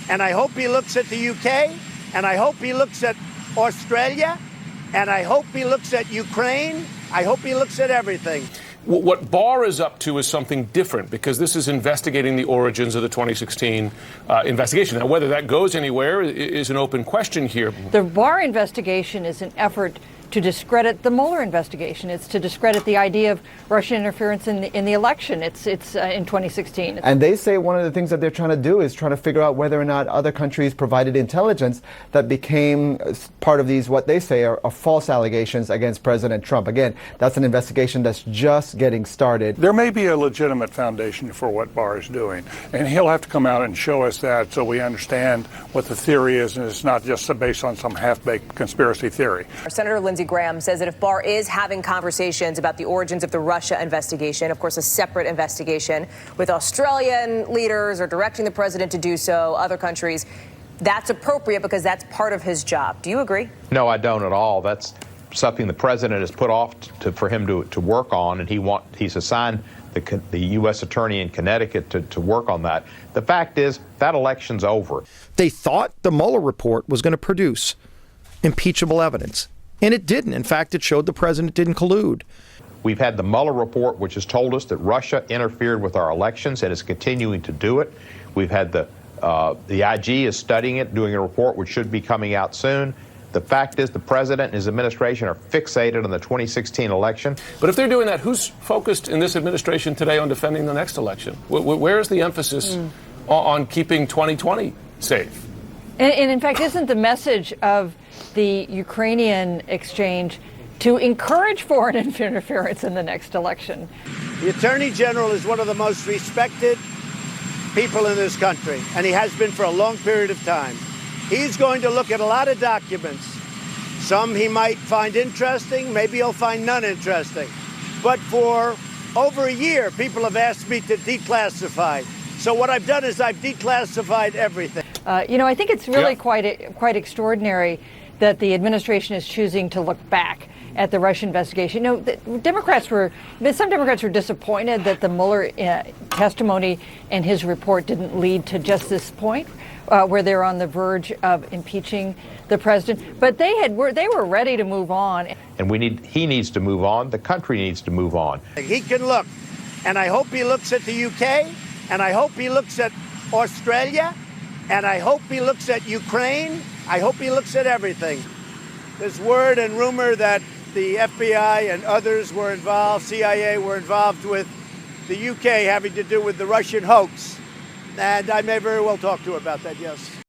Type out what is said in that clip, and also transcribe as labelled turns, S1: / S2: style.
S1: And I hope he looks at the UK, and I hope he looks at Australia, and I hope he looks at Ukraine. I hope he looks at everything.
S2: What Barr is up to is something different, because this is investigating the origins of the 2016 investigation. Now, whether that goes anywhere is an open question here.
S3: The Barr investigation is an effort to discredit the Mueller investigation. It's to discredit the idea of Russian interference in the election. It's in 2016.
S4: And they say one of the things that they're trying to do is trying to figure out whether or not other countries provided intelligence that became part of these, what they say are false allegations against President Trump. Again, that's an investigation that's just getting started.
S5: There may be a legitimate foundation for what Barr is doing, and he'll have to come out and show us that so we understand what the theory is, and it's not just based on some half-baked conspiracy theory.
S6: Senator Lindsey Graham says that if Barr is having conversations about the origins of the Russia investigation, of course, a separate investigation with Australian leaders or directing the president to do so, other countries, that's appropriate because that's part of his job. Do you agree?
S7: No, I don't at all. That's something the president has put off for him to work on, and he's assigned the U.S. attorney in Connecticut to work on that. The fact is that election's over.
S8: They thought the Mueller report was going to produce impeachable evidence. And it didn't. In fact, it showed the president didn't collude.
S7: We've had the Mueller report, which has told us that Russia interfered with our elections and is continuing to do it. We've had the IG is studying it, doing a report which should be coming out soon. The fact is the president and his administration are fixated on the 2016 election.
S2: But if they're doing that, who's focused in this administration today on defending the next election? Where is the emphasis on keeping 2020 safe?
S3: And in fact, isn't the message of the Ukrainian exchange to encourage foreign interference in the next election?
S1: The Attorney General is one of the most respected people in this country, and he has been for a long period of time. He's going to look at a lot of documents. Some he might find interesting, maybe he'll find none interesting. But for over a year, people have asked me to declassify. So what I've done is I've declassified everything.
S3: I think it's really quite extraordinary that the administration is choosing to look back at the Russia investigation. Some Democrats were disappointed that the Mueller testimony and his report didn't lead to just this point, where they're on the verge of impeaching the president. But they were ready to move on.
S7: And he needs to move on. The country needs to move on.
S1: He can look, and I hope he looks at the UK, and I hope he looks at Australia, and I hope he looks at Ukraine. I hope he looks at everything. There's word and rumor that the FBI and others were involved, CIA were involved with the UK having to do with the Russian hoax. And I may very well talk to her about that, yes.